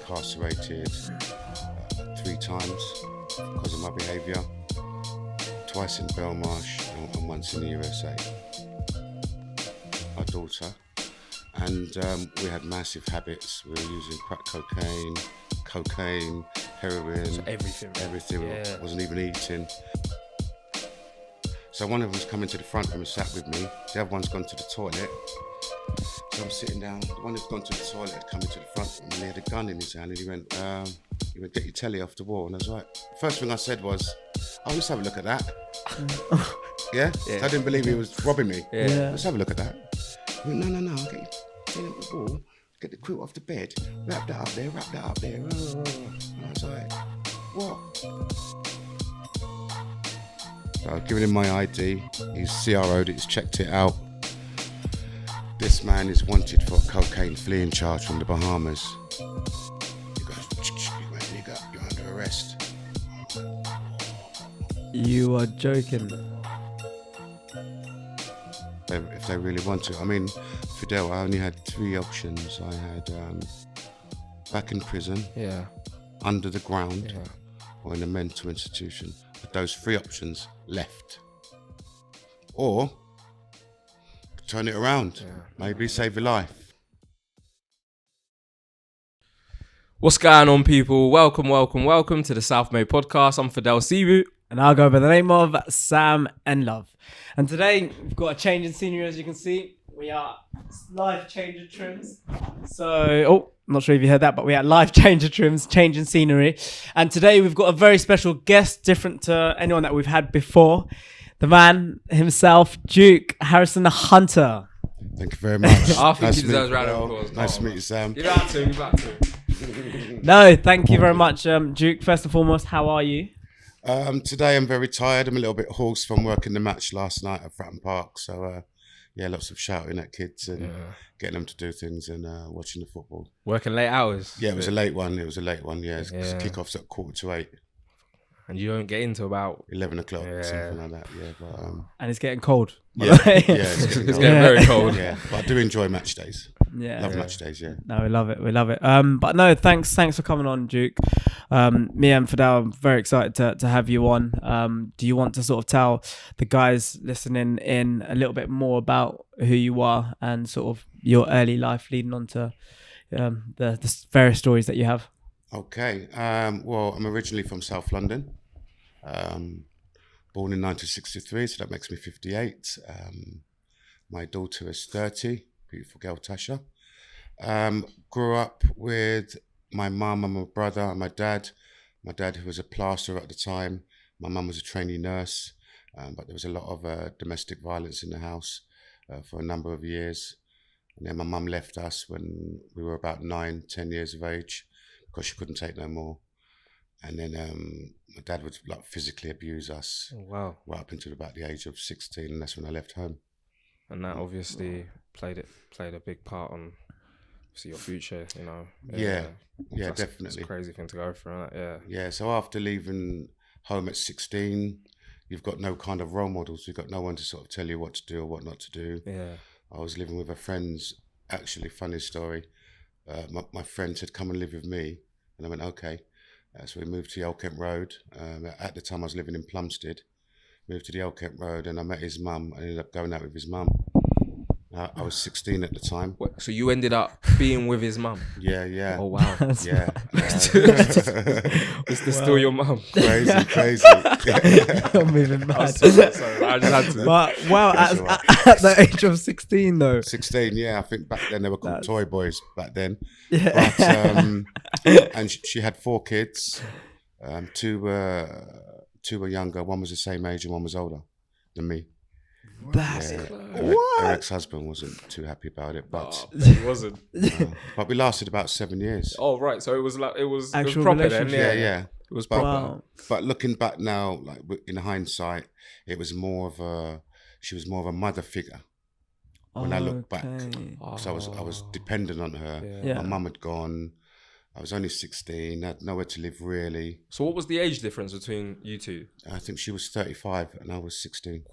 incarcerated 3 times because of my behaviour, twice in Belmarsh and once in the USA. Our daughter. And we had massive habits. We were using crack cocaine, heroin. So everything. Yeah. Wasn't even eating. So one of them's coming to the front room and sat with me. The other one's gone to the toilet. So I'm sitting down. The one who's gone to the toilet had come into the front room and he had a gun in his hand and he went, get your telly off the wall. And I was like, first thing I said was, oh, let's have a look at that. Yeah? So I didn't believe he was robbing me. Yeah. Let's have a look at that. He went, no, I'll get you telly off the wall, get the quilt off the bed, wrap that up there. And I was like, what? So I've given him my ID, he's CRO'd it, he's checked it out. This man is wanted for a cocaine fleeing charge from the Bahamas. He goes, nigga, you're under arrest. You are joking. If they really want to. I mean, Fidel, I only had 3 options. I had back in prison, under the ground, or in a mental institution. But those 3 options left. Or turn it around, maybe save your life. What's going on, people? Welcome to the South May podcast. I'm Fadel Sibu. And I'll go by the name of Sam and Love. And today, we've got a change in scenery, as you can see. We are live changer trims. So, not sure if you heard that, but we are live changer trims, changing scenery. And today, we've got a very special guest, different to anyone that we've had before. The man himself, Duke Harrison the Hunter. Thank you very much. I think he deserves a round of applause. Nice to meet you, Sam. Give that to him. No, thank you very much, Duke. First and foremost, how are you? Today I'm very tired. I'm a little bit hoarse from working the match last night at Fratton Park. So, lots of shouting at kids and getting them to do things and watching the football. Working late hours. Yeah, it was a late one. Kickoff's at 7:45. And you don't get into about 11 o'clock, something like that. Yeah, but And it's getting cold. It's getting very cold. Yeah, but I do enjoy match days. Yeah, love match days. Yeah. No, we love it. But no, thanks for coming on, Duke. Me and Fidel, I'm very excited to have you on. Do you want to sort of tell the guys listening in a little bit more about who you are and sort of your early life leading on to the various stories that you have? Okay. Well, I'm originally from South London. Born in 1963, so that makes me 58. My daughter is 30, beautiful girl Tasha. Grew up with my mum and my brother and my dad. My dad, who was a plasterer at the time. My mum was a trainee nurse, but there was a lot of domestic violence in the house for a number of years. And then my mum left us when we were about 9-10 years of age because she couldn't take no more. And then my dad would physically abuse us. Oh, wow. Right up until about the age of 16, and that's when I left home. And that obviously played a big part on your future, you know. Yeah, definitely. It's a crazy thing to go through, isn't it? Yeah, so after leaving home at 16, you've got no kind of role models. You've got no one to sort of tell you what to do or what not to do. Yeah. I was living with a friend's, actually funny story. My friend said, come and live with me. And I went, okay. So we moved to the Old Kent Road. At the time I was living in Plumstead. Moved to the Old Kent Road and I met his mum. I ended up going out with his mum. I was 16 at the time. So you ended up being with his mum? Yeah. Oh, wow. Yeah. Was this still your mum? Crazy. I'm moving mad. Sorry, I just had to. But wow, at the age of 16 though. 16, yeah. I think back then they were called toy boys back then. Yeah. But, and she had 4 kids. 2 were younger. One was the same age and one was older than me. That's Her ex-husband wasn't too happy about it, but he wasn't. But we lasted about 7 years. Oh, right. So it was Actual proper then. Yeah. It was But, proper. but looking back now, like in hindsight, it was she was more of a mother figure. When I look back, so I was dependent on her. Yeah. My mum had gone. I was only 16. I had nowhere to live really. So what was the age difference between you two? I think she was 35 and I was 16.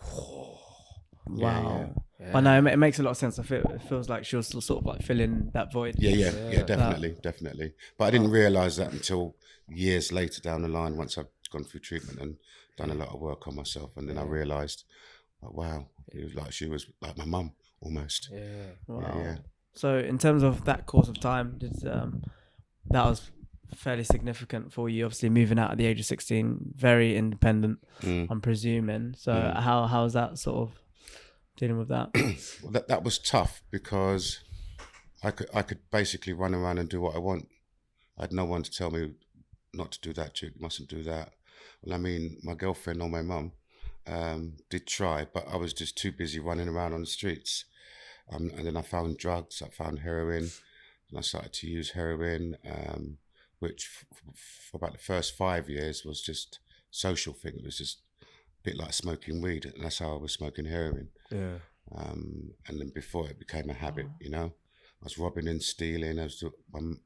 Wow. Yeah. But no, it makes a lot of sense. It feels like she was sort of like filling that void. Yeah, definitely. But I didn't realise that until years later down the line, once I've gone through treatment and done a lot of work on myself, and then I realised, like, wow, it was like she was like my mum almost. Yeah. Wow. Yeah. So in terms of that course of time, that was fairly significant for you. Obviously, moving out at the age of 16, very independent. I'm presuming. So how's that sort of dealing with that? Well, that was tough because I could basically run around and do what I want. I had no one to tell me not to do that, you mustn't do that. Well, I mean, my girlfriend or my mum did try, but I was just too busy running around on the streets. And then I found drugs, I found heroin, and I started to use heroin, which for about the first 5 years was just social thing. It was just a bit like smoking weed, and that's how I was smoking heroin. Yeah. And then before it became a habit, you know, I was robbing and stealing.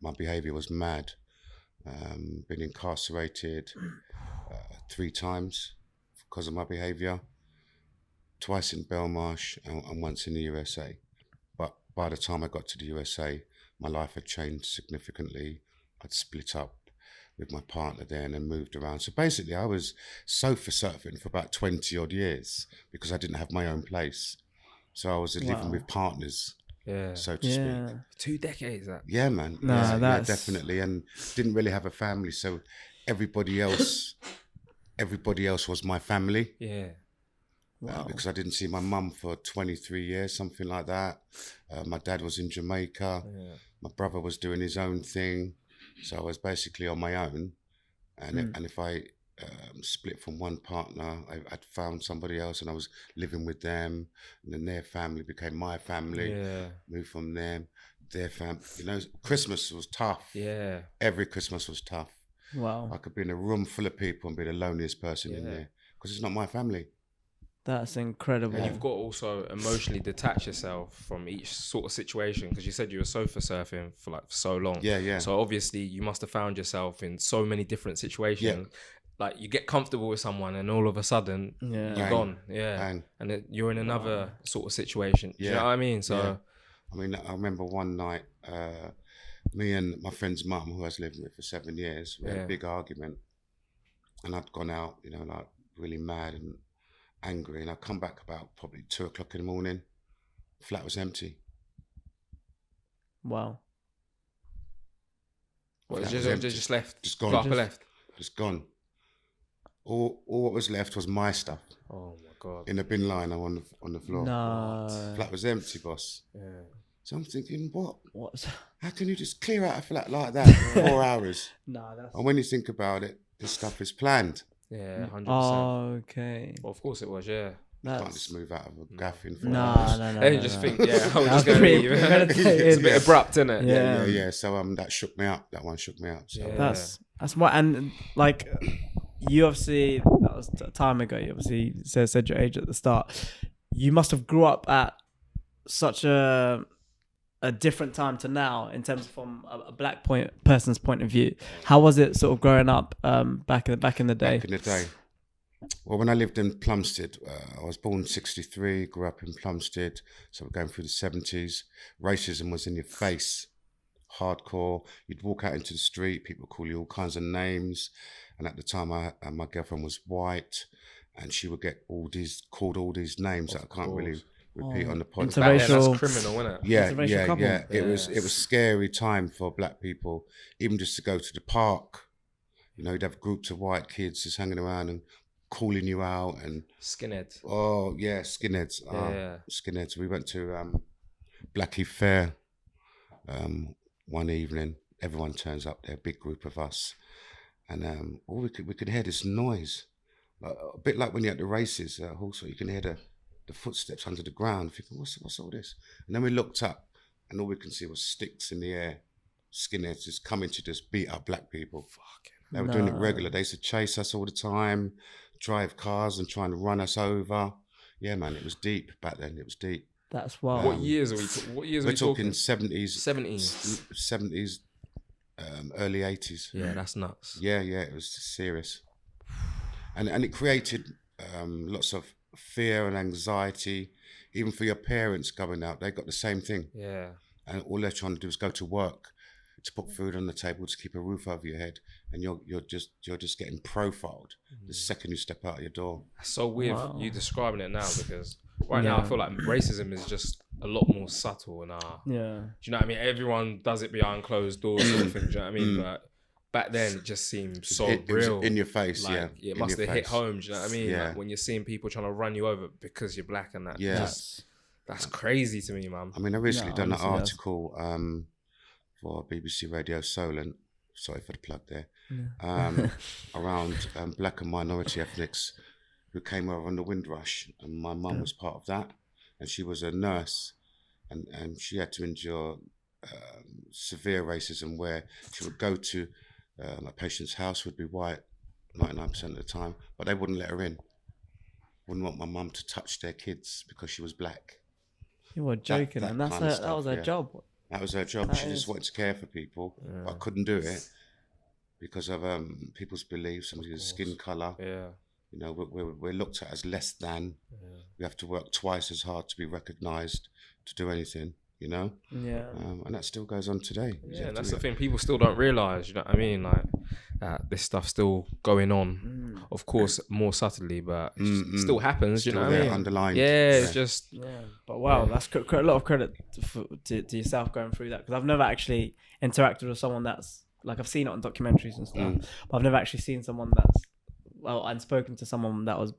My behaviour was mad. Been incarcerated 3 times because of my behaviour, twice in Belmarsh and once in the USA. But by the time I got to the USA, my life had changed significantly. I'd split up with my partner then and moved around. So basically I was sofa surfing for about 20 odd years because I didn't have my own place. So I was living with partners, so to speak. 2 decades. That. Yeah, man. No, yeah, definitely. And didn't really have a family, so everybody else was my family. Yeah. Wow. Because I didn't see my mum for 23 years, something like that. My dad was in Jamaica. Yeah. My brother was doing his own thing. So I was basically on my own. And if I split from one partner, I'd found somebody else and I was living with them. And then their family became my family. Yeah. Moved from them, their family. You know, Christmas was tough. Yeah. Every Christmas was tough. Wow. I could be in a room full of people and be the loneliest person in there because it's not my family. That's incredible. And you've got to also emotionally detach yourself from each sort of situation, because you said you were sofa surfing for so long. Yeah. So obviously you must have found yourself in so many different situations. Yeah. Like you get comfortable with someone and all of a sudden you're Bang. gone. Yeah. Bang. And then you're in another sort of situation. Do you know what I mean? So I mean, I remember one night, me and my friend's mum, who I was living with for 7 years, we had a big argument, and I'd gone out, you know, like really mad and angry, and I come back about probably 2 o'clock in the morning. Flat was empty. Wow. what, Flat just, was empty. just left. Just gone. Got up and left. Just gone. All what was left was my stuff Oh my god. in a bin liner on the floor. No. Flat was empty, boss. Yeah. So I'm thinking, what? What's... How can you just clear out a flat like that in 4 hours? No, that's... And when you think about it, this stuff is planned. Yeah, 100%. Okay. Well, of course it was, yeah. You can't just move out of a gaff in 4 No, hours. no. They just think, I was That's just going to pretty leave. premeditated. It's a bit abrupt, isn't it? Yeah. Yeah. So that shook me up. That one shook me up. So That's what, and like you obviously, that was a time ago. You obviously said your age at the start. You must have grew up at such a different time to now in terms of from a black person's point of view. How was it sort of growing up back in the day? Back in the day. Well, when I lived in Plumstead, I was born in 63, grew up in Plumstead, so we're going through the 70s. Racism was in your face, hardcore. You'd walk out into the street, people call you all kinds of names. And at the time, my girlfriend was white, and she would get called all these names that I can't really repeat on the podcast. Interracial. That's criminal, isn't it? Interracial couple. Yeah. It was a scary time for black people, even just to go to the park. You know, you'd have groups of white kids just hanging around and calling you out, and Skinhead. oh yeah, skinheads. Skinheads. We went to Blackheath Fair one evening. Everyone turns up there, big group of us, and all we could hear this noise, a bit like when you're at the races. Also, you can hear the footsteps under the ground. Thinking, what's all this? And then we looked up, and all we can see was sticks in the air. Skinheads just coming to just beat up black people. They were doing it regular. They used to chase us all the time, drive cars and trying to run us over. Yeah, man, it was deep back then. It was deep. That's wild. What years are we? What years are We're we talking talking? 70s, 70s, early 80s. Yeah, that's nuts. Yeah, it was serious, and it created lots of fear and anxiety. Even for your parents going out, they got the same thing. Yeah. And all they're trying to do is go to work to put food on the table, to keep a roof over your head, and you're just getting profiled the second you step out of your door. That's so weird Wow. you describing it now, because right now I feel like racism is just a lot more subtle and Yeah. do you know what I mean? Everyone does it behind closed doors sort of thing, do you know what I mean? But back then it just seemed so It real. was in your face, like, yeah. It in must your have hit face. home, do you know what I mean? Yeah. Like when you're seeing people trying to run you over because you're black and that. Yeah. That's crazy to me, man. I mean, I recently done an honestly, that's- article for BBC Radio Solent, sorry for the plug there, around black and minority ethnics who came over on the Windrush, and my mum was part of that, and she was a nurse, and she had to endure severe racism where she would go to a patient's house, would be white 99% of the time, but they wouldn't let her in. Wouldn't want my mum to touch their kids because she was black. You were joking, that and that's kind of that stuff, was her yeah. job. That was her job. That She is. just wanted to care for people, but couldn't do it because of people's beliefs, somebody's skin color. Yeah. You know, we're looked at as less than. We have to work twice as hard to be recognised to do anything. You know, Yeah. and that still goes on today. Yeah, and that's the thing. People still don't realise, you know what I mean? Like, this stuff's still going on. Of course, more subtly, but it still happens, you know what I mean? Underlined. Yeah, it's just... Yeah, but wow, that's a lot of credit to yourself going through that, because I've never actually interacted with someone that's like, I've seen it on documentaries and stuff, but I've never actually seen someone that's and spoken to someone that was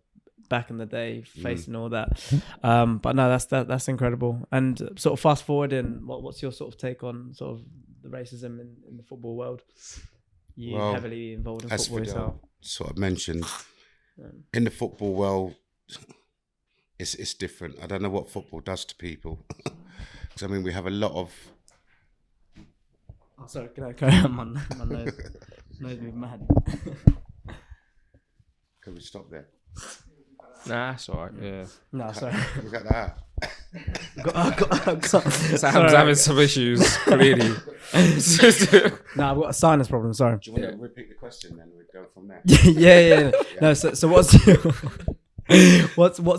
back in the day facing all that. But no, that's incredible. And sort of fast forwarding, what's your sort of take on sort of the racism in the football world? You're heavily involved in as football Fadel yourself. sort of mentioned, in the football world, it's different. I don't know what football does to people. Because I mean, we have a lot of. Oh, sorry, can I carry on? My nose moved mad. Can we stop there? Nah, that's all right, yeah. No, sorry. Look at that. Sam's having some issues, clearly. No, I've got a sinus problem, sorry. Do you want to repeat the question then? We'd go from there. yeah. No, so what's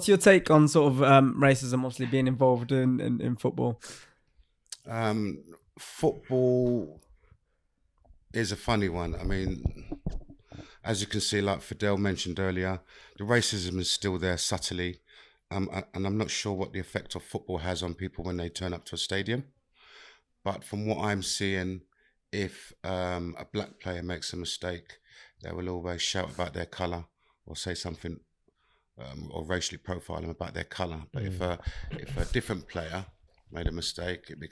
your take on sort of racism, obviously being involved in football? Football is a funny one. I mean, as you can see, like Fadel mentioned earlier, the racism is still there subtly. And I'm not sure what the effect of football has on people when they turn up to a stadium. But from what I'm seeing, if a black player makes a mistake, they will always shout about their colour or say something or racially profile them about their colour. But if a different player made a mistake, it'd be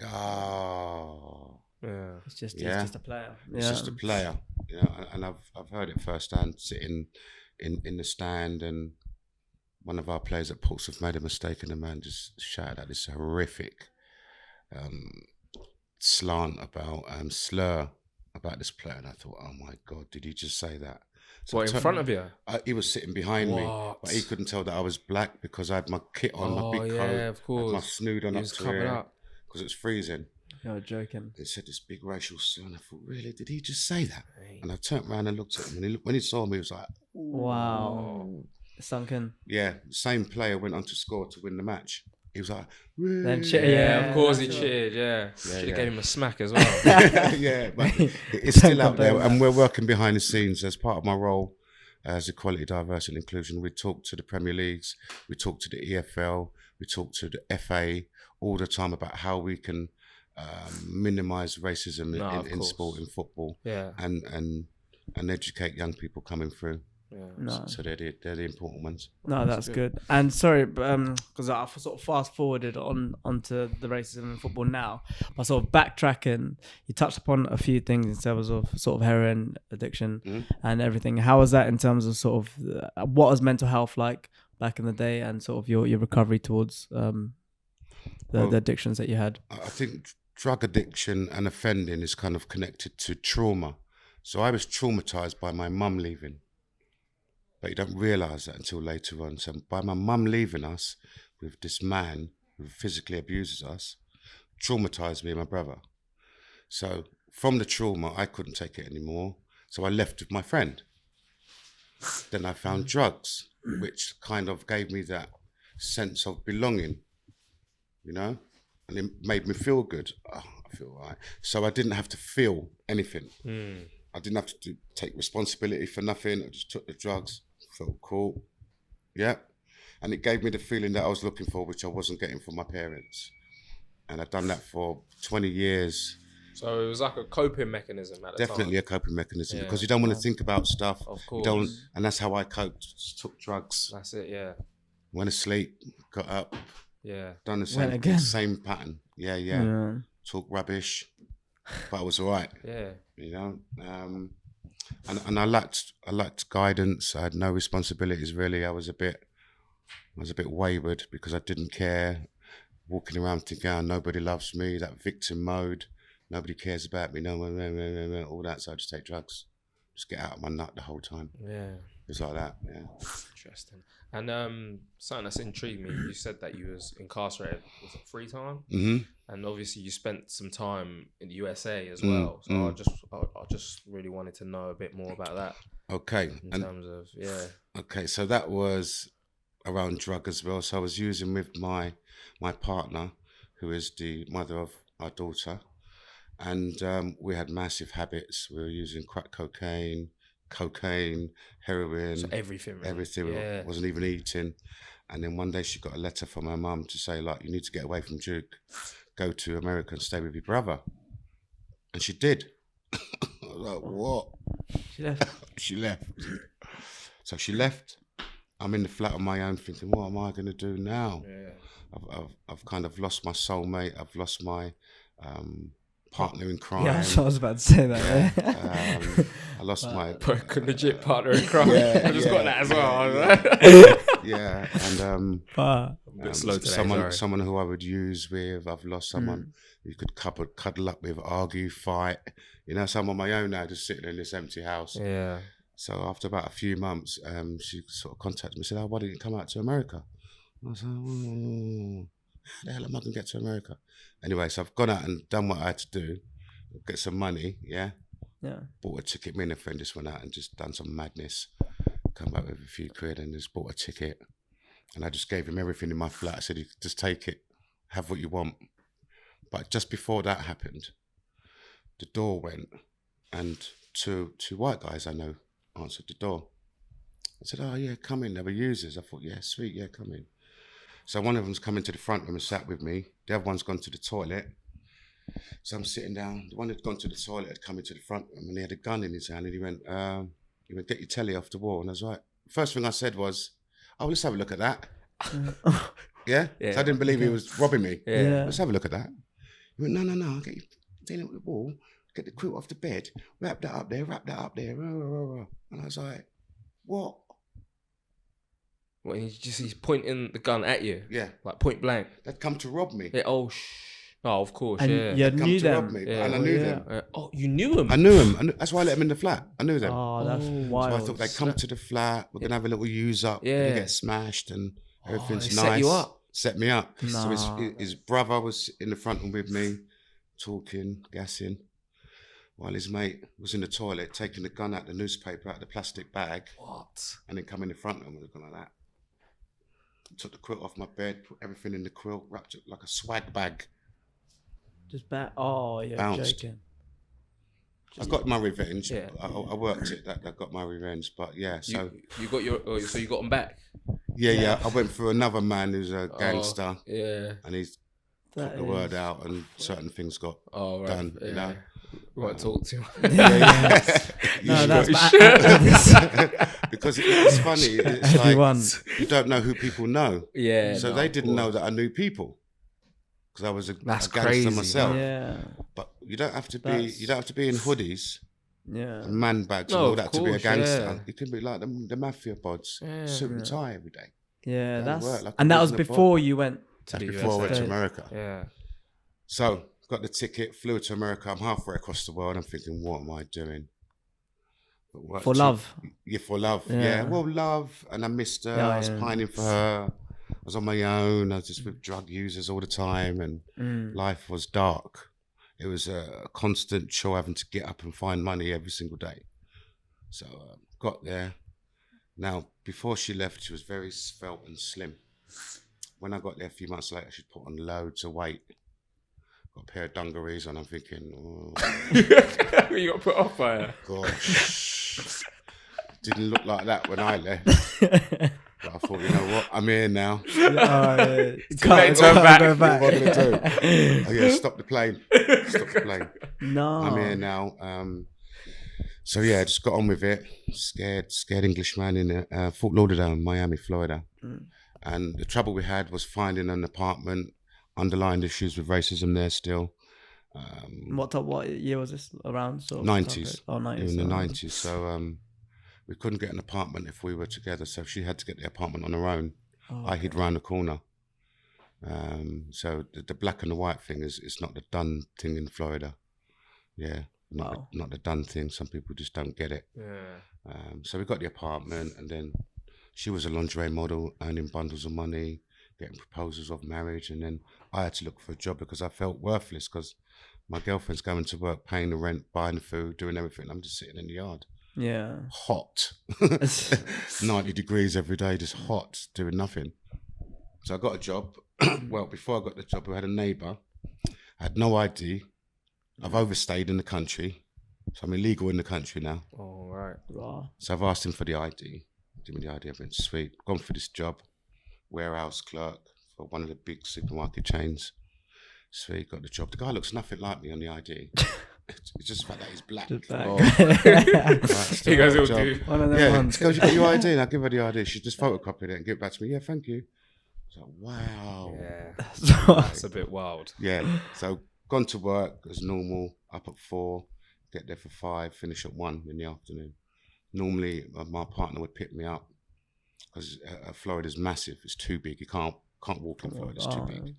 Yeah. It's just a player. it's just a player. You know, and I've heard it firsthand sitting in the stand, and one of our players at Portsmouth made a mistake and the man just shouted out this horrific slur about this player, and I thought, oh my God, did he just say that? So What, in front of you? He was sitting behind me, What? but he couldn't tell that I was black because I had my kit on, my big coat, yeah, of course. had my snood on He up was to covered here up. because it's freezing. You're joking. They said this big racial slur, and I thought, really, did he just say that? And I turned around and looked at him, and when he saw me, he was like, Wow. Sunk in. yeah, same player went on to score to win the match. He was like, Then really? Yeah, of course he that's cheered, yeah. Should have yeah. gave him a smack as well. Yeah, but it's still out there, Don't and we're working behind the scenes as part of my role as equality, diversity, and inclusion. We talk to the Premier Leagues, we talk to the EFL, we talk to the FA all the time about how we can minimise racism in sport, in football, Yeah. and educate young people coming through. Yeah. No. So they're the important ones. No, that's good. And sorry, because I sort of fast forwarded onto the racism in football now, but sort of backtracking, you touched upon a few things in terms of sort of heroin addiction and everything. How was that in terms of sort of what was mental health like back in the day, and sort of your recovery towards the addictions that you had? I think drug addiction and offending is kind of connected to trauma. So I was traumatized by my mum leaving. But you don't realise that until later on. So by my mum leaving us with this man who physically abuses us, traumatised me and my brother. So from the trauma, I couldn't take it anymore. So I left with my friend. Then I found drugs, which kind of gave me that sense of belonging. you know, and it made me feel good. Oh, I feel all right. So I didn't have to feel anything. I didn't have to take responsibility for nothing. I just took the drugs, felt cool. Yeah. And it gave me the feeling that I was looking for, which I wasn't getting from my parents. And I've done that for 20 years. So it was like a coping mechanism at the Definitely time. a coping mechanism Yeah. because you don't want to think about stuff. Of You don't, course. and that's how I coped. Just took drugs, That's it, yeah. went to sleep, got up, Yeah. done the Went same again. same pattern. Yeah. Talk rubbish, but I was all right. Yeah. You know, and I lacked guidance. I had no responsibilities really. I was a bit wayward because I didn't care. Walking around thinking, oh, nobody loves me. That victim mode. Nobody cares about me. No, all that. So I just take drugs, just get out of my nut the whole time. Yeah. It was like that. Yeah. Interesting. And something that's intrigued me, you said that you was incarcerated, was it 3 times? Mm-hmm. And obviously you spent some time in the USA as well. So I just really wanted to know a bit more about that. Okay. In terms of, yeah. Okay, so that was around drug as well. So I was using with my partner, who is the mother of our daughter. And we had massive habits. We were using crack cocaine, heroin. So everything, really. Everything. Yeah. Wasn't even eating. And then one day she got a letter from her mum to say, like, you need to get away from Duke, go to America and stay with your brother. And she did. I was like, what? She left. She left. So she left. I'm in the flat on my own thinking, what am I going to do now? Yeah. I've kind of lost my soulmate. I've lost my partner in crime. Yeah, I was about to say that. Yeah. I lost my legit partner in crime. Yeah, I just got that as well. yeah, and But a bit slow today, someone who I would use with. I've lost someone you could cuddle up with, argue, fight. You know, so I'm on my own now, just sitting in this empty house. Yeah. So after about a few months, she sort of contacted me and said, oh, why didn't you come out to America? I was like, how the hell am I going to get to America? Anyway, so I've gone out and done what I had to do, get some money, yeah? Bought a ticket. Me and a friend just went out and just done some madness. Come back with a few quid and just bought a ticket. And I just gave him everything in my flat. I said, you just take it, have what you want. But just before that happened, the door went and two white guys I know answered the door. I said, oh yeah, come in. They were users. I thought, yeah, sweet, yeah, come in. So one of them's come into the front room and sat with me. The other one's gone to the toilet. So I'm sitting down. The one who'd gone to the toilet had come into the front room and he had a gun in his hand and he went, get your telly off the wall. And I was like, first thing I said was, oh, let's have a look at that. Yeah? So I didn't believe he was robbing me. Yeah. Let's have a look at that. He went, no, I'll get you telly off the wall, get the quilt off the bed, wrap that up there. And I was like, what? Well, he's pointing the gun at you. Yeah. Like point blank. They'd come to rob me. Yeah, oh, of course, and yeah. you Come knew to rob them. me, Yeah. and I knew them. Oh, you knew him? I knew him. That's why I let him in the flat. I knew them. Oh, that's Oh. wild. So I thought they'd come to the flat. We're gonna have a little use up. Yeah. We're gonna get smashed and everything's they nice. set you up. Set me up. So Nah. his brother was in the front room with me, talking, gassing, while his mate was in the toilet taking the gun out the newspaper out of the plastic bag. What? And then come in the front room and like that. Took the quilt off my bed, put everything in the quilt, wrapped it like a swag bag. Just back. Oh, you're Bounced. joking. I got my revenge. Yeah. I worked it. That got my revenge. But yeah, so You got your. So you got him back. yeah. I went for another man who's a gangster, Yeah. and he's That put the word out, and certain things got Oh, right. done. Yeah. You know. We won't talk to him. No, that's because it's funny. It's like everyone. you don't know who people know. Yeah. So no, they of didn't know course. that I knew people because I was a That's gangster crazy, myself. Yeah. But you don't have to be. That's- You don't have to be in hoodies, Yeah. and man bags, No, and all of that to be a course, gangster. yeah. You can be like the mafia pods, Yeah. suit and tie every day. Yeah, Go that's work like a and that was prisoner before you went. That's the before I went to USA. America. Yeah. So got the ticket, flew to America. I'm halfway across the world. I'm thinking, what am I doing? But what- For love. Yeah, for love. Yeah. Yeah. Well, love, and I missed her. Yeah, I was yeah. pining for her. I was on my own. I was just with drug users all the time, and life was dark. It was a constant chore having to get up and find money every single day. So got there. Now, before she left, she was very svelte and slim. when I got there a few months later, she'd put on loads of weight. Got a pair of dungarees on. I'm thinking, oh, You got put off by her. gosh. Didn't look like that when I left. But I thought, you know what? I'm here now. Can't turn back. go What am I going to do? Oh, yeah, stop the plane. Stop the plane. No. I'm here now. So yeah, just got on with it. Scared Englishman in Fort Lauderdale, Miami, Florida. And the trouble we had was finding an apartment, underlying issues with racism there still. What year was this around? Sort of 90s. Oh, 90s. In the 90s. So we couldn't get an apartment if we were together. So she had to get the apartment on her own. I hid round the corner. So the black and the white thing is not the done thing in Florida. Yeah. Not the done thing. Some people just don't get it. Yeah. So we got the apartment, and then she was a lingerie model, earning bundles of money, getting proposals of marriage, and then I had to look for a job because I felt worthless because my girlfriend's going to work, paying the rent, buying the food, doing everything. I'm just sitting in the yard. Yeah. Hot. 90 degrees every day, just hot, doing nothing. So I got a job. Well, before I got the job, we had a neighbour. I had no ID. I've overstayed in the country. So I'm illegal in the country now. Oh, right. So I've asked him for the ID. Give me the ID. I've been sweet. Gone for this job. Warehouse clerk for one of the big supermarket chains. Sweet, got the job. The guy looks nothing like me on the ID. It's just the fact that he's black. Right, He goes, got a "It'll job. do." One of them Yeah, ones. she goes, you got your ID? And I give her the ID. She just photocopied it and give it back to me. Yeah, thank you. I was like, wow. Yeah. That's a bit wild. Yeah. So gone to work as normal, up at 4, get there for 5, finish at 1 in the afternoon. Normally, my partner would pick me up because Florida's massive. It's too big. You can't walk in Florida. It's too big.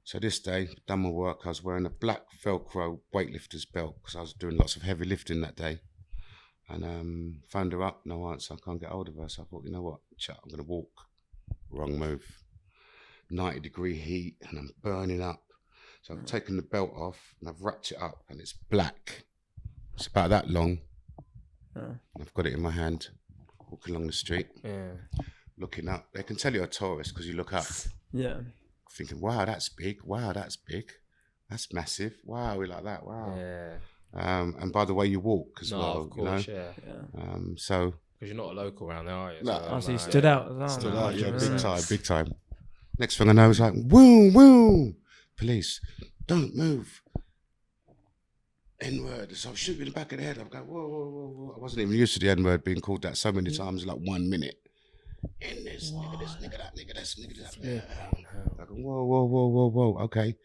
So this day, done my work. I was wearing a black Velcro weightlifter's belt because I was doing lots of heavy lifting that day. And phoned her up, no answer. I can't get hold of her. So I thought, you know what, chat, I'm going to walk. Wrong move. 90-degree heat, and I'm burning up. So I've taken the belt off and I've wrapped it up, and it's black. It's about that long. I've got it in my hand, walking along the street, looking up. They can tell you're a tourist because you look up. Yeah. Thinking, wow, that's big. Wow, that's big. That's massive. Wow, we like that. Wow. Yeah. And by the way you walk as well, of course, you know. Yeah. So because you're not a local around there, are you? No. So you stood out as well. stood no, out, yeah, 100%. big time. Next thing I know, it's like, woo, woo, police, don't move. N-word. So I was shooting in the back of the head. I'm going, whoa, whoa, whoa, whoa. I wasn't even used to the N-word being called that so many times in like 1 minute. In this, nigga this, nigga that, nigga this, nigga that. Yeah. I go, whoa, whoa, whoa, whoa, whoa. Okay.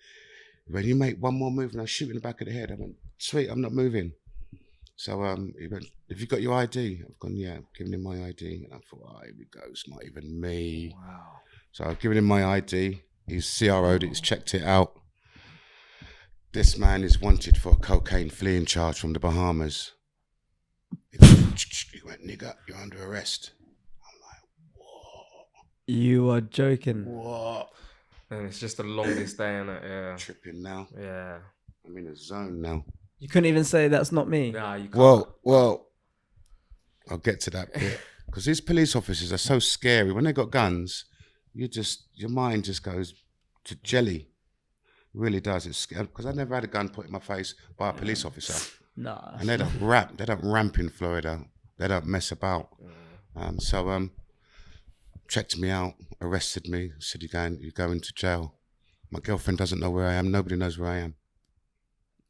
When you make one more move and I shoot in the back of the head, I went, sweet, I'm not moving. So he went, have you got your ID? I've gone, yeah, I've given him my ID. And I thought, oh, here we go, it's not even me. Wow. So I've given him my ID. He's CRO'd it, he's checked it out. This man is wanted for a cocaine fleeing charge from the Bahamas. He went, nigga, you're under arrest. I'm like, what? You are joking. What? And it's just the longest day in it, yeah. Tripping now. Yeah. I'm in a zone now. You couldn't even say that's not me. Nah, you can't. Well, I'll get to that bit. Because these police officers are so scary. When they got guns, your mind just goes to jelly. It really does. It's scary. Because I never had a gun put in my face by a police officer. Nah. And they don't ramp in Florida. They don't mess about. So checked me out, arrested me, said you're going to jail. My girlfriend doesn't know where I am. Nobody knows where I am.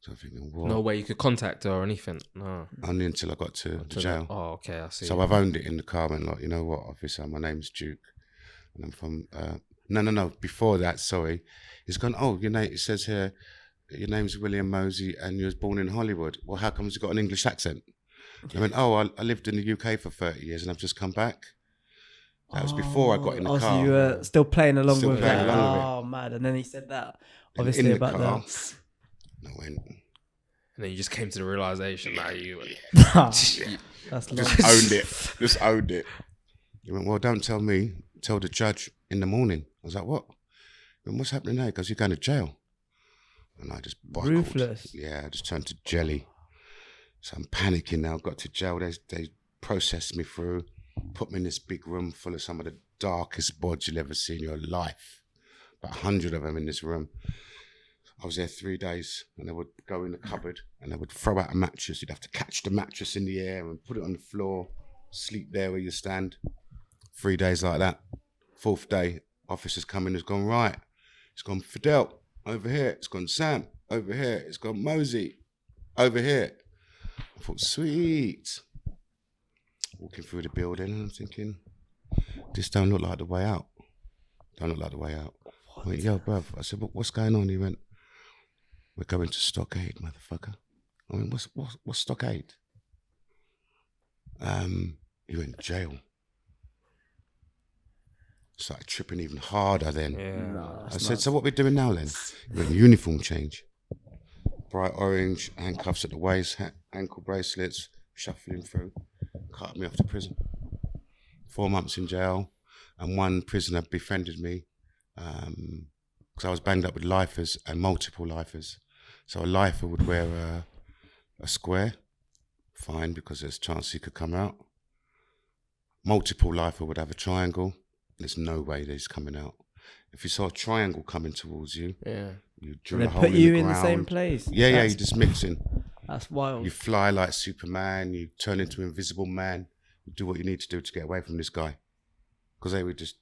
So I'm thinking, what? No way you could contact her or anything. No. Only until I got to the jail. Oh, okay, I see. So I've owned it in the car and like, you know what, officer, my name's Duke. And I'm from, no, before that, sorry. He's gone, oh, your name, it says here, your name's William Mosey and you was born in Hollywood. Well, how comes you got an English accent? I went, oh, I lived in the UK for 30 years and I've just come back. That was before I got in the car. So you were still playing along with playing it. along with it. Oh, mad. And then he said that, In obviously, the about car. the... And I went, And then you just came to the realization that you... That's long. just owned it. He went, well, don't tell me, tell the judge in the morning. I was like, what? He went, what's happening now? Because you're going to jail. And I just buckled. Ruthless. Yeah, I just turned to jelly. So I'm panicking now. Got to jail. They processed me through, put me in this big room full of some of the darkest bods you'll ever see in your life. About 100 of them in this room. I was there 3 days, and they would go in the cupboard and they would throw out a mattress. You'd have to catch the mattress in the air and put it on the floor, sleep there where you stand. 3 days like that. 4th day, officers come in, has gone, right, it's gone Fadel, over here. It's gone Sam, over here. It's gone Mosey, over here. I thought, sweet. Walking through the building, and I'm thinking, this don't look like the way out. Don't look like the way out. I went, yo, bruv. I said, what's going on? He went, we're going to Stockade, motherfucker. I went, what's Stockade? He went, jail. Started tripping even harder then. Yeah. No, I said, so what we're doing now then? He went, uniform change. Bright orange, handcuffs at the waist, ankle bracelets, shuffling through. Cut me off to prison. 4 months in jail, and one prisoner befriended me because I was banged up with lifers and multiple lifers. So a lifer would wear a square, fine, because there's a chance he could come out. Multiple lifer would have a triangle. There's no way that he's coming out. If you saw a triangle coming towards you, you drill They a hole put in you the in the ground. same place. Yeah, That's- you're just mixing. That's wild. You fly like Superman, you turn into an invisible man, you do what you need to do to get away from this guy. Because they would just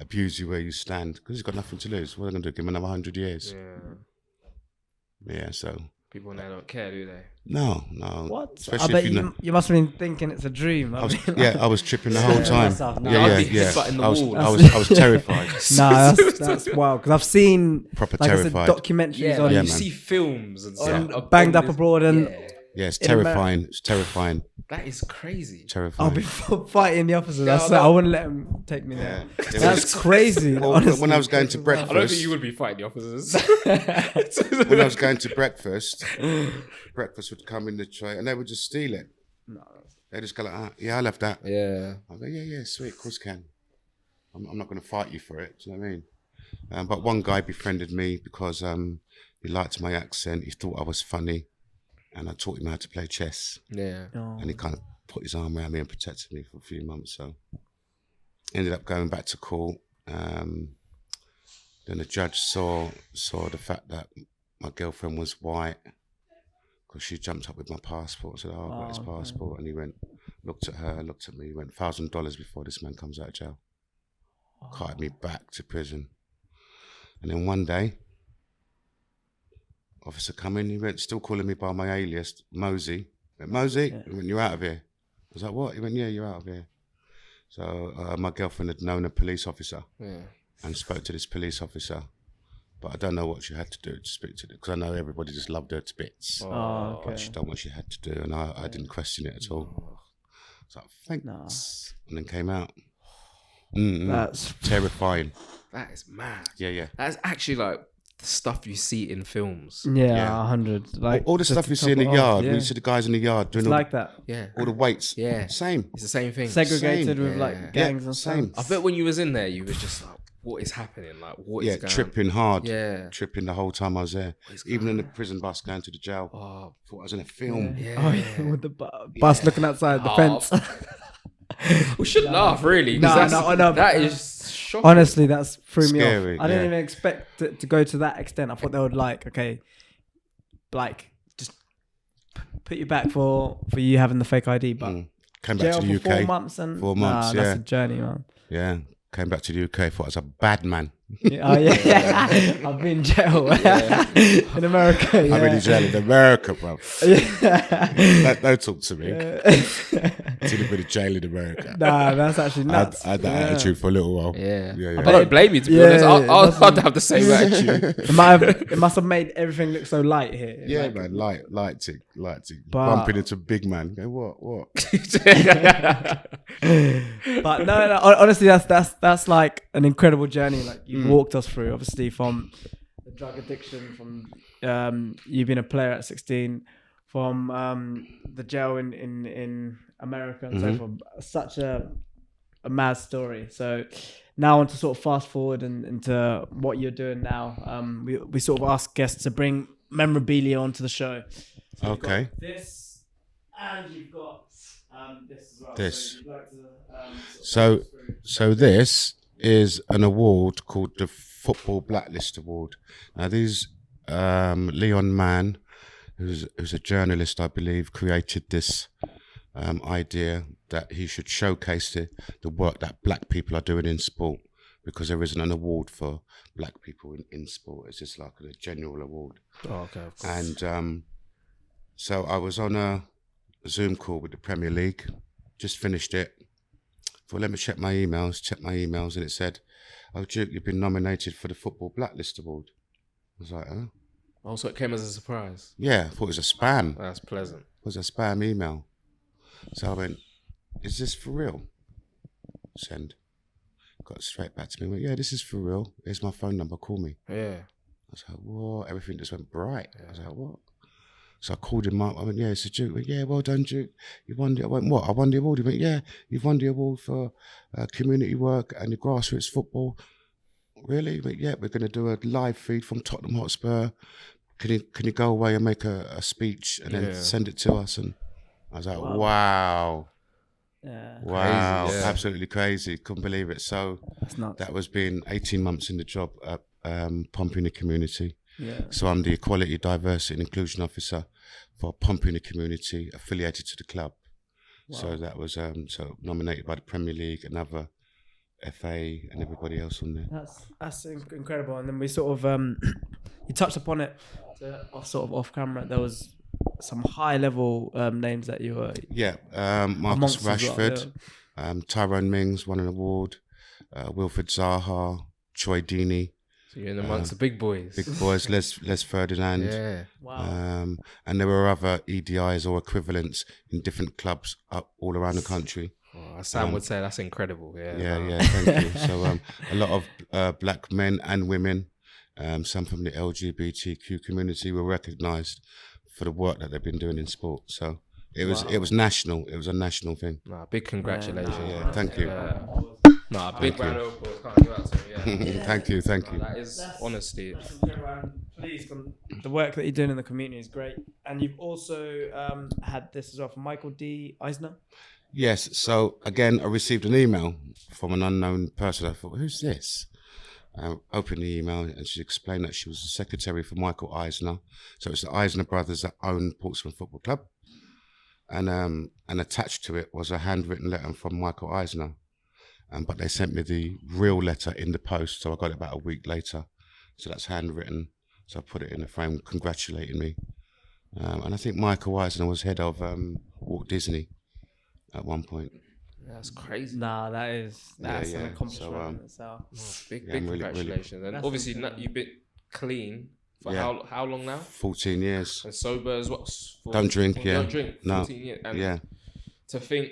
abuse you where you stand, because he's got nothing to lose. What are they going to do, give him another 100 years? Yeah, so... People now don't care, do they? No. What? I Especially bet if you must have been thinking it's a dream. I mean, I was tripping the whole time. No, I'd be headbutting the I was, wall. I was terrified. Nah, that's wild. Because I've seen Proper like I terrified. said, documentaries Yeah, on like Yeah, you man. see films and on stuff. banged up abroad, and Yeah, it's In America- terrifying. It's terrifying. That is crazy. Terrifying. I'll be fighting the officers. Yeah, I wouldn't let them take me there. Yeah. There That's was- crazy. Well, honestly. when I was going to I don't breakfast, think you would be fighting the officers. when I was going to breakfast would come in the tray and they would just steal it. No. They just go like, yeah, I left that. Yeah. I go, yeah, sweet, of course can. I'm not going to fight you for it. Do you know what I mean? But one guy befriended me because he liked my accent. He thought I was funny, and I taught him how to play chess. Yeah. Oh. And he kind of put his arm around me and protected me for a few months. So ended up going back to court. Then the judge saw the fact that my girlfriend was white, because she jumped up with my passport. Said, "Oh, I've got his passport." And he went, looked at her, looked at me. He went, $1,000 before this man comes out of jail. Carted me back to prison. And then one day, officer come in. He went, still calling me by my alias, Mosey. I went, Mosey? He went, you're out of here. I was like, what? He went, yeah, you're out of here. So my girlfriend had known a police officer and spoke to this police officer. But I don't know what she had to do to speak to them, because I know everybody just loved her to bits. Oh, okay. But she done what she had to do, and I didn't question it at all. I was like, thanks. Nah. And then came out. That's Terrifying. That is mad. Yeah. That's actually like the stuff you see in films. yeah, 100. Like All the just stuff to you see in top the it off, yard, yeah. when you see the guys in the yard doing It's like that. Yeah. all the weights. Yeah. Same. It's the same thing. Segregated Same. with Yeah. like gangs and same. stuff. I bet when you was in there, you was just like, what is happening? Like, what is Yeah, going tripping hard. Yeah. Tripping the whole time I was there. is Even in the prison bus going to the jail. Oh, Thought I was in a film. yeah. Oh yeah, with the bus looking outside the fence. We shouldn't laugh, really. 'cause No, that's- no, I know, That but- is shocking. Honestly, that's threw me Scary, off. I didn't yeah. even expect it to go to that extent. I thought they would just put you back for you having the fake ID, but Came back jail to the for UK. 4 months and 4 months, that's yeah. a journey, man. Yeah. Came back to the UK. Thought I was a bad man. Yeah, oh yeah, I've been in jail in America. Yeah. I've been in jail in America, bro. Don't talk to me. Didn't been in jail in America. Nah, that's actually nuts. I had that attitude for a little while. Yeah. Yeah. I don't blame you, to be Yeah, honest. I'd have the same attitude. It must have made everything look so light here. Yeah, Like, man, light to But- bumping into big man. Go, what? But no, honestly, that's like an incredible journey. Like you've walked us through, obviously, from the drug addiction, from you being a player at 16, from the jail in America and so forth. Such a mad story. So now I want to sort of fast forward into what you're doing now. We sort of ask guests to bring memorabilia onto the show. So you've got Okay. this, and you've got this as well. This. So, you'd like to, So this is an award called the Football Blacklist Award. Now these Leon Mann, who's a journalist, I believe, created this idea that he should showcase the work that black people are doing in sport, because there isn't an award for black people in sport. It's just like a general award. Oh, okay. And so I was on a Zoom call with the Premier League, just finished it. Thought, let me check my emails, and it said, "Oh, Duke, you've been nominated for the Football Blacklist Award." I was like, "Oh." Also, it came as a surprise. Yeah, I thought it was a spam. That's pleasant. It was a spam email. So I went, "Is this for real?" Send. Got straight back to me. Went, "Yeah, this is for real. Here's my phone number. Call me." Yeah. I was like, "What?" Everything just went bright. I was like, "What?" So I called him up. I went, "Yeah, it's a Duke." He went, "Yeah, well done, Duke. You won the." I went, "What? I won the award." He went, "Yeah, you've won the award for community work and the grassroots football." Really? He went, "Yeah, we're going to do a live feed from Tottenham Hotspur. Can you go away and make a speech and then send it to us?" And I was like, "Wow." Yeah. Wow, Crazy, yeah. absolutely crazy. Couldn't believe it. So That's nuts. that was being 18 months in the job at Pumping the Community. Yeah. So I'm the Equality, Diversity and Inclusion Officer for Pumping the Community, affiliated to the club. Wow. So that was so nominated by the Premier League, another FA and everybody else on there. That's incredible. And then we sort of you touched upon it off camera. There was some high level names that you were Marcus amongst as well, Rashford, Tyrone Mings won an award, Wilfred Zaha, Troy Deeney. So you're in amongst the big boys. Big boys, Les Ferdinand. Yeah. Wow. And there were other EDIs or equivalents in different clubs all around the country. Oh, Sam would say that's incredible. Yeah. Yeah, thank you. So a lot of black men and women, some from the LGBTQ community, were recognised for the work that they've been doing in sport. So it was national. It was a national thing. Nah, big congratulations. Yeah, thank you. Nah, big round of applause. Can't give out to him. Yeah. Thank you. That is honesty. Please, the work that you're doing in the community is great. And you've also had this as well from Michael D. Eisner. Yes. So again, I received an email from an unknown person. I thought, who's this? I opened the email and she explained that she was the secretary for Michael Eisner. So it's the Eisner brothers that own Portsmouth Football Club. And attached to it was a handwritten letter from Michael Eisner. But they sent me the real letter in the post, so I got it about a week later. So that's handwritten. So I put it in the frame, congratulating me. And I think Michael Eisner was head of Walt Disney at one point. That's crazy. Nah, that's an accomplishment So, in itself. Big I'm really, congratulations. And That's obviously insane. you've been clean for Yeah. how long now? 14 years. And sober as well? Don't drink, yeah. Don't drink. No. 14 years. And Yeah, to think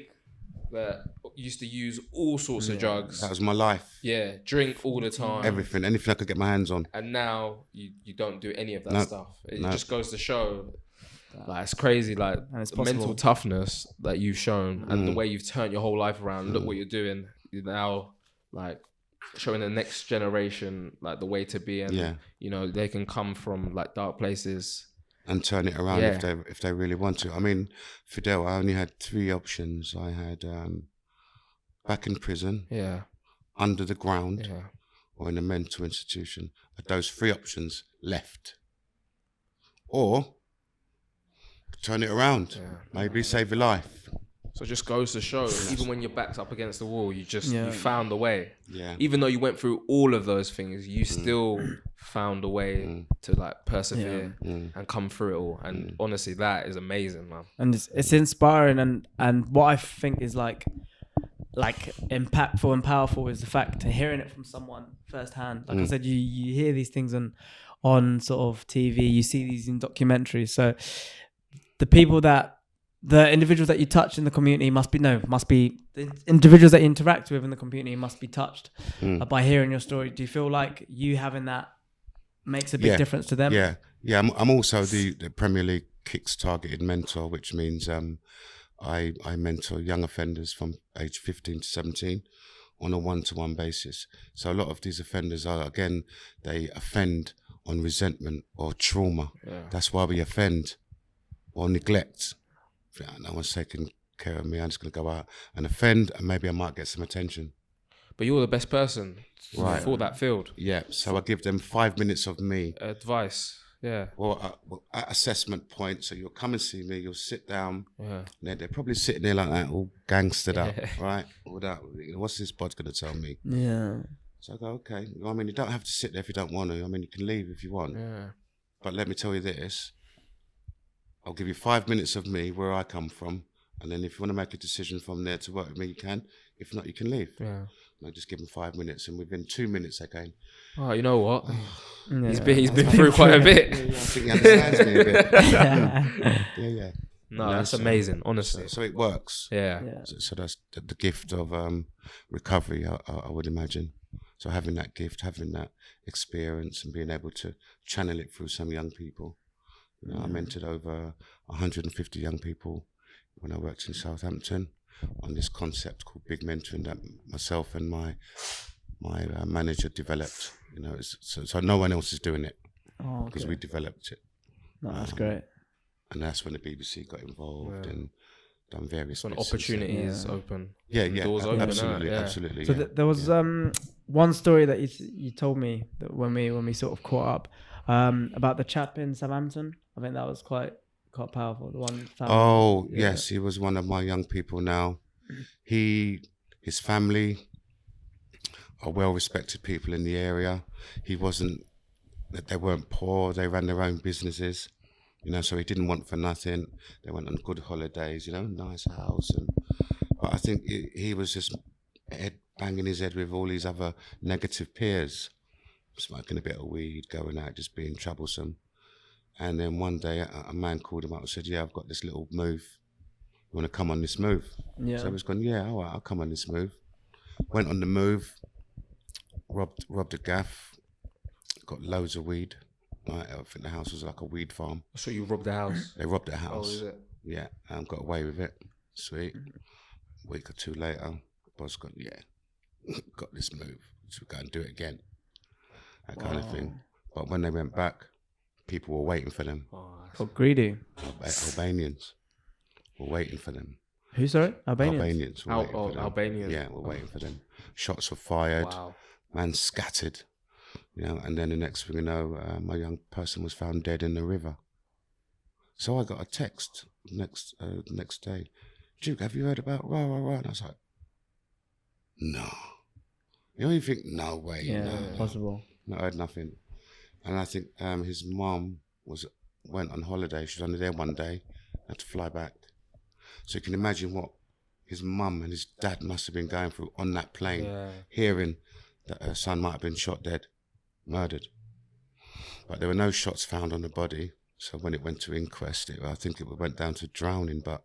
that you used to use all sorts of drugs. that was my life. Yeah, drink all the time. Everything, anything I could get my hands on. And now you don't do any of that No, stuff. It no. just goes to show, like, it's crazy, like And it's the mental possible. toughness that you've shown and the way you've turned your whole life around. Look what you're doing. You're now like showing the next generation like the way to be, and you know they can come from like dark places And turn it around if they really want to. I mean, Fidel, I only had 3 options. I had back in prison, Yeah, under the ground, yeah. or in a mental institution. But those 3 options left. Or turn it around. Yeah. Maybe save your life. So it just goes to show, even when you're backed up against the wall, you Yeah. found a way. Yeah. Even though you went through all of those things, you still found a way to like persevere and come through it all. And honestly, that is amazing, man. And it's inspiring, and what I think is like impactful and powerful is the fact to hearing it from someone firsthand. Like I said, you hear these things on sort of TV, you see these in documentaries. So the individuals that you touch in the community must be the individuals that you interact with in the community must be touched by hearing your story. Do you feel like you having that makes a big difference to them? Yeah. I'm also the Premier League Kicks targeted mentor, which means I mentor young offenders from age 15 to 17 on a one-to-one basis. So a lot of these offenders they offend on resentment or trauma. Yeah. That's why we offend, or neglect. No one's taking care of me. I'm just going to go out and offend, and maybe I might get some attention. But you're the best person for that field. Yeah, so I give them 5 minutes of me. Advice, yeah. Or at assessment point, so you'll come and see me, you'll sit down, Yeah. and they're probably sitting there like that, all gangstered up, right? All that, what's this bod going to tell me? Yeah. So I go, okay. I mean, you don't have to sit there if you don't want to. I mean, you can leave if you want. Yeah. But let me tell you this. I'll give you 5 minutes of me, where I come from, and then if you want to make a decision from there to work with me, you can. If not, you can leave. Yeah. I just give them 5 minutes, and within 2 minutes again. Oh, you know what? Yeah. He's been through quite a bit. I think he understands me a bit. Yeah. No, that's amazing, honestly. So it works. Yeah. So that's the gift of recovery, I would imagine. So having that gift, having that experience, and being able to channel it through some young people. You know, I mentored over 150 young people when I worked in Southampton on this concept called big mentoring that myself and my manager developed. You know, so no one else is doing it because we developed it. No, that's great. And that's when the BBC got involved and done various. When opportunities open. Yeah, doors open. absolutely, Yeah. absolutely. So Yeah. there was one story that you told me that when we sort of caught up about the chap in Southampton. I think that was quite powerful. The one. Oh yes, he was one of my young people now. His family are well-respected people in the area. They weren't poor. They ran their own businesses, you know. So he didn't want for nothing. They went on good holidays, you know, nice house. But I think he was just banging his head with all these other negative peers, smoking a bit of weed, going out, just being troublesome. And then one day a man called him up and said, "Yeah, I've got this little move. You want to come on this move?" Yeah. So I was going, "Yeah, all right, I'll come on this move." Went on the move, robbed a gaff, got loads of weed. Right, I think the house was like a weed farm. So you robbed the house? They robbed the house. Oh, is it? Yeah, got away with it. Sweet. A week or two later, boss got got this move. So we go and do it again. That kind of thing. But when they went back, people were waiting for them. Oh, greedy. Albanians were waiting for them. Who, sorry? Albanians? Albanians were waiting for them. Albanians. Yeah, we're waiting for them. Shots were fired. Wow. Man scattered. You know, and then the next thing you know, my young person was found dead in the river. So I got a text next day. "Duke, have you heard about rah, rah, rah?" And I was like, no. You know, you think, no way. Yeah, no, possible. No, I heard nothing. And I think his mom went on holiday. She was only there one day, had to fly back. So you can imagine what his mum and his dad must have been going through on that plane, hearing that her son might have been shot dead, murdered. But there were no shots found on the body. So when it went to inquest, I think it went down to drowning. But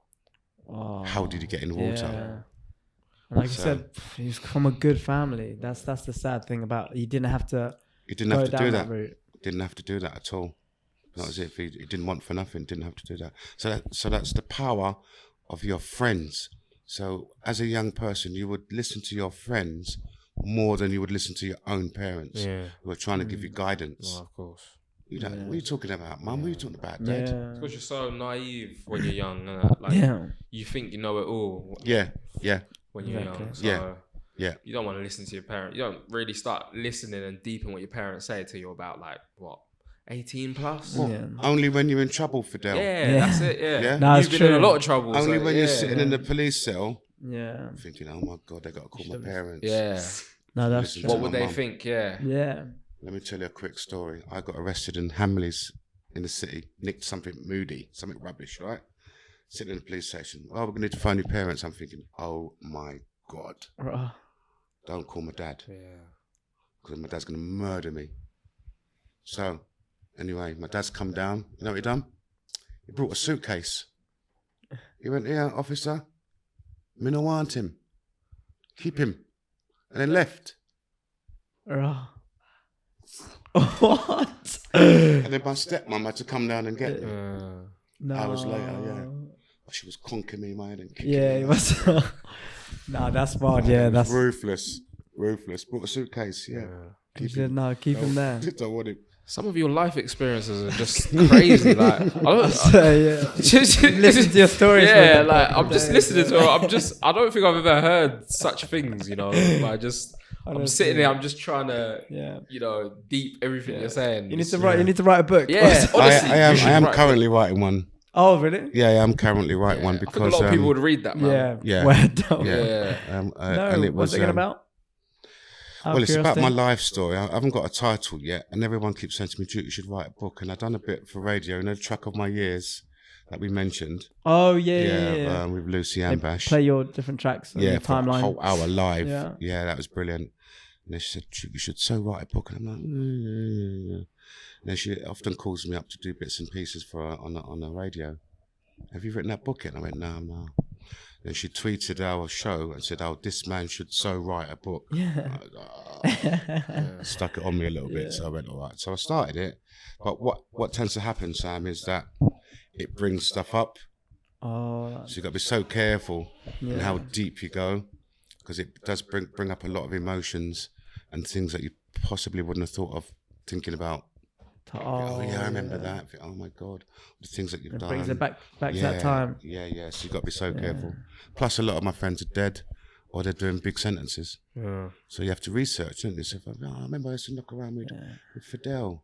how did he get in the water? Yeah. Like you said, he's from a good family. That's the sad thing about he didn't have to. He didn't have to do that. Route. Didn't have to do that at all. Not as if he didn't want for nothing. Didn't have to do that. So that's the power of your friends. So as a young person, you would listen to your friends more than you would listen to your own parents who are trying to give you guidance. Oh, of course. You know, what are you talking about, Mum? What are you talking about, Dad? It's because you're so naive when you're young. You think you know it all. Yeah. When you're young. So you don't want to listen to your parents. You don't really start listening and deep in what your parents say till you're about 18 plus? Only when you're in trouble, Fadel. Yeah, that's it, yeah. No, You've been in a lot of trouble. Only when you're sitting in the police cell. Yeah. Thinking, oh my God, they got to call my parents. Yeah. No, that's true. What would they think? Yeah. Yeah. Let me tell you a quick story. I got arrested in Hamleys in the city, nicked something moody, something rubbish, right? Sitting in the police station. Oh, we're going to need to find your parents. I'm thinking, oh my God. Don't call my dad. Yeah. Because my dad's going to murder me. So, anyway, my dad's come down. You know what he done? He brought a suitcase. He went, "Yeah, officer, me no want him. Keep him." And then left. What? And then my stepmom had to come down and get him. No. Hours later, she was conking me in my head and kicking Yeah, me. it was. No, that's wild. Yeah, It was that's ruthless. Brought a suitcase. Yeah. Keep him there. Don't want him. some of your life experiences are just crazy. Like, I don't, Listen to your stories. yeah, like I'm just listening to it. I don't think I've ever heard such things, you know. Like I'm sitting there, I'm just trying to, you know, deep everything you're saying. You need to write. You need to write a book. Yeah, honestly, I am currently writing one. Oh, really? Yeah, I'm currently writing one because I think a lot of people would read that, man. Yeah. And it what's was it about? Well, it's about my life story. I haven't got a title yet, and everyone keeps saying to me, "Duke, you should write a book." And I've done a bit for radio, you know, the Track of My Years that we mentioned. Oh yeah. With Lucy Ambash. Play your different tracks. On your timeline. For a whole hour live. Yeah, that was brilliant. And they said, "You should so write a book," and I'm like, And then she often calls me up to do bits and pieces for her on the radio. Have you written that book yet? And I went, no. Then she tweeted our show and said, "Oh, this man should so write a book." Yeah. Stuck it on me a little bit, so I went, all right. So I started it. But what tends to happen, Sam, is that it brings stuff up. Oh. So you've got to be so careful in how deep you go, because it does bring up a lot of emotions and things that you possibly wouldn't have thought of thinking about. Oh yeah, I remember that. Oh my God, the things that you've done. Brings it back to that time. Yeah. So you've got to be so careful. Plus, a lot of my friends are dead, or they're doing big sentences. Yeah. So you have to research, don't you? So I remember I used to knock around with Fadel,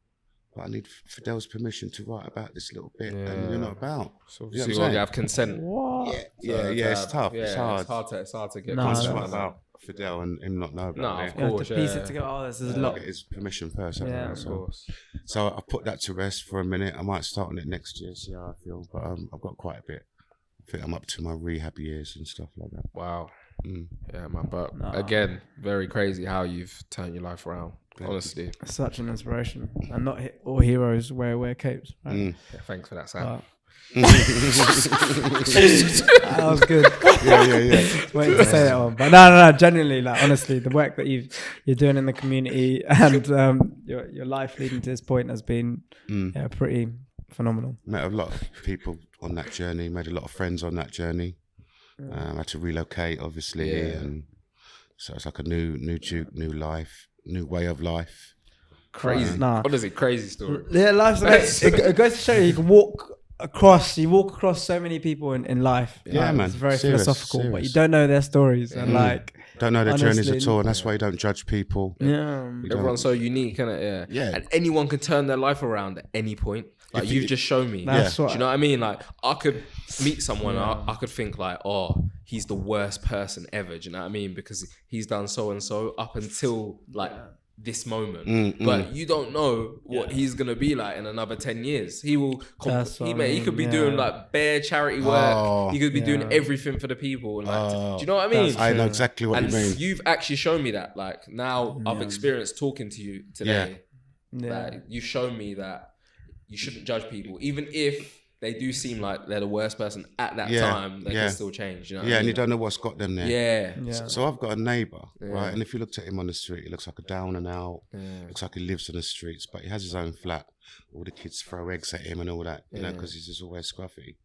but I need Fidel's permission to write about this little bit, and you're not about. So you got to have consent. What? Yeah. It's tough. Yeah, it's hard. It's hard to get consent about Fidel and him not know about it. Of course, you have to piece it together. Oh, this is a lot. Get his permission first. Of course. So I put that to rest for a minute. I might start on it next year, see how I feel. But I've got quite a bit. I think I'm up to my rehab years and stuff like that. Wow. Yeah, man. But again, very crazy how you've turned your life around. Honestly, such an inspiration. And not all heroes wear capes. Right? Yeah, thanks for that, Sam. That was good. Yeah. Wait to say that one, but no. Genuinely, like honestly, the work that you're doing in the community and your life leading to this point has been pretty phenomenal. Met a lot of people on that journey. Made a lot of friends on that journey. Had to relocate, obviously, and so it's like a new Duke, new life, new way of life. Crazy. Honestly, crazy story. Yeah, life's amazing. It goes to show you can walk across so many people in life. Yeah, man. It's very philosophical, but you don't know their stories and don't know their journeys at all, and that's why you don't judge people. Yeah, everyone's so unique, isn't it? Yeah. And anyone can turn their life around at any point. Like you've just shown me. That's do you know what I mean? Like I could meet someone, I could think like, oh, he's the worst person ever. Do you know what I mean? Because he's done so and so up until like this moment, but you don't know what he's gonna be like in another 10 years. He will. He could be doing like bare charity work. He could be doing everything for the people. And like, do you know what I mean? I know exactly what you mean. You've actually shown me that. Like now, I've experienced talking to you today. Like you shown me that you shouldn't judge people, even if they do seem like they're the worst person at that time. They can still change. You know what I mean? And you don't know what's got them there. Yeah. So I've got a neighbour, right? And if you looked at him on the street, he looks like a down and out. Looks like he lives on the streets, but he has his own flat. All the kids throw eggs at him and all that, you know, because he's just always scruffy.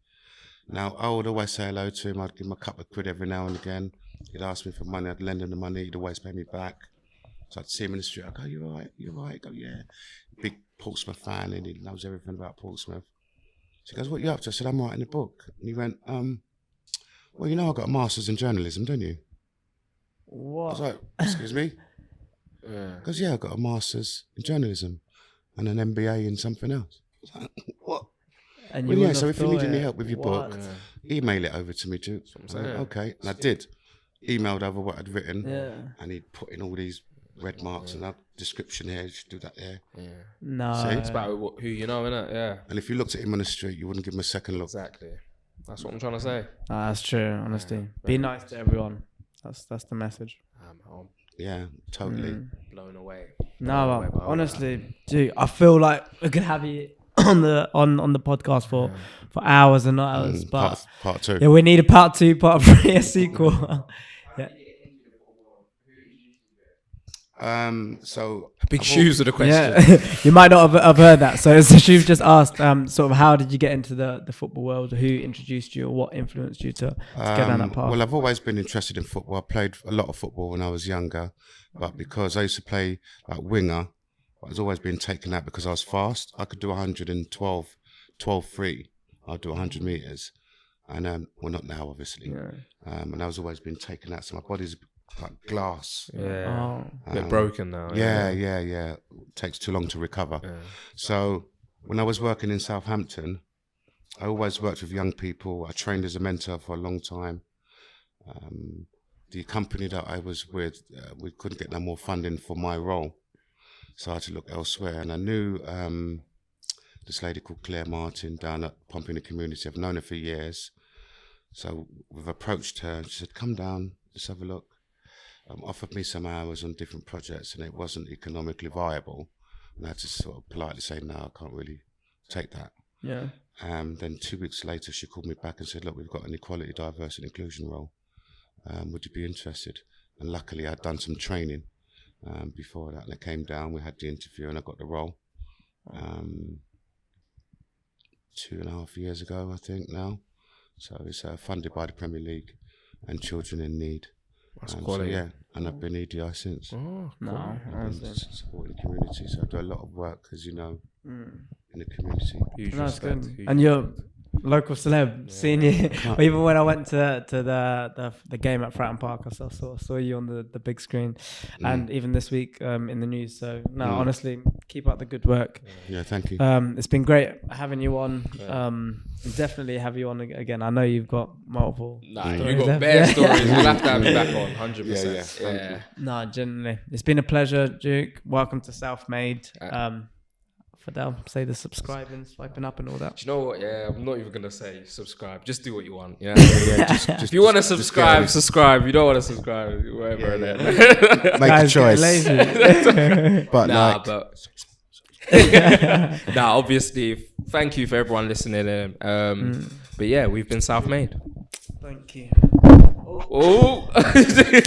Now, I would always say hello to him. I'd give him a couple of quid every now and again. He'd ask me for money. I'd lend him the money. He'd always pay me back. So I'd see him in the street. I'd go, "You all right? You all right?" He'd go, "Yeah." Big Portsmouth fan, and he knows everything about Portsmouth. So he goes, "What are you up to?" I said, "I'm writing a book." And he went, "Well, you know, I got a master's in journalism, don't you?" What? I was like, "Excuse me?" He goes, "Yeah, I got a master's in journalism and an MBA in something else." I was like, "What?" And well, so if you need any help with your book, email it over to me too. Okay, and I did. Emailed over what I'd written, and he'd put in all these red marks and that description here. You should do that there. No, see? It's about who you know, innit? Yeah. And if you looked at him on the street, you wouldn't give him a second look. Exactly. That's what I'm trying to say. That's true. Honestly, be nice to everyone. That's the message. Yeah, totally. Blown away. No, but honestly, dude, I feel like we could have you on the podcast for hours and hours. But part two. Yeah, we need a part 2, part 3, a sequel. So big shoes are the question. Yeah, you might not have heard that. So Shuv's just asked, sort of, how did you get into the football world? Who introduced you, or what influenced you to get down that path? Well, I've always been interested in football. I played a lot of football when I was younger, but because I used to play like winger, But I was always being taken out because I was fast. I could do 12.3. I'd do 100 meters. And, well, not now, obviously. Yeah. And I was always being taken out. So my body's like glass. Yeah. A bit broken now. Yeah. It takes too long to recover. Yeah. So when I was working in Southampton, I always worked with young people. I trained as a mentor for a long time. The company that I was with, we couldn't get no more funding for my role. So I had to look elsewhere. And I knew this lady called Claire Martin down at Pumping the Community. I've known her for years. So we've approached her and she said, come down, let's have a look. Offered me some hours on different projects and it wasn't economically viable. And I had to sort of politely say, no, I can't really take that. Yeah. Then 2 weeks later, she called me back and said, look, we've got an equality, diversity, and inclusion role. Would you be interested? And luckily, I'd done some training before that. And it came down, we had the interview, and I got the role 2.5 years ago, I think, now. So it's funded by the Premier League and Children in Need. That's quality. So, yeah, and I've been EDI since. Oh, No. Supporting the community. So I do a lot of work, as you know, in the community. Huge That's respect, good. huge And you're respect. local celeb, seeing you. Even when I went to the game at Fratton Park, I saw you on the big screen, and even this week in the news. So honestly, keep up the good work. Yeah, thank you. It's been great having you on. Definitely have you on again. I know you've got multiple. Nah, stories you got left. bare stories. We'll have to have you back on, 100%. Yeah. No, genuinely, it's been a pleasure, Duke. Welcome to Self-Made. Fadel, say the subscribing, swiping up, and all that. Do you know what? Yeah, I'm not even gonna say subscribe. Just do what you want. Yeah. Just If you want to subscribe, subscribe. If you don't want to subscribe, whatever. Make a choice. But Nah, like, but nah. Obviously, thank you for everyone listening. But yeah, we've been Self-Made. Thank you. Oh. Honestly.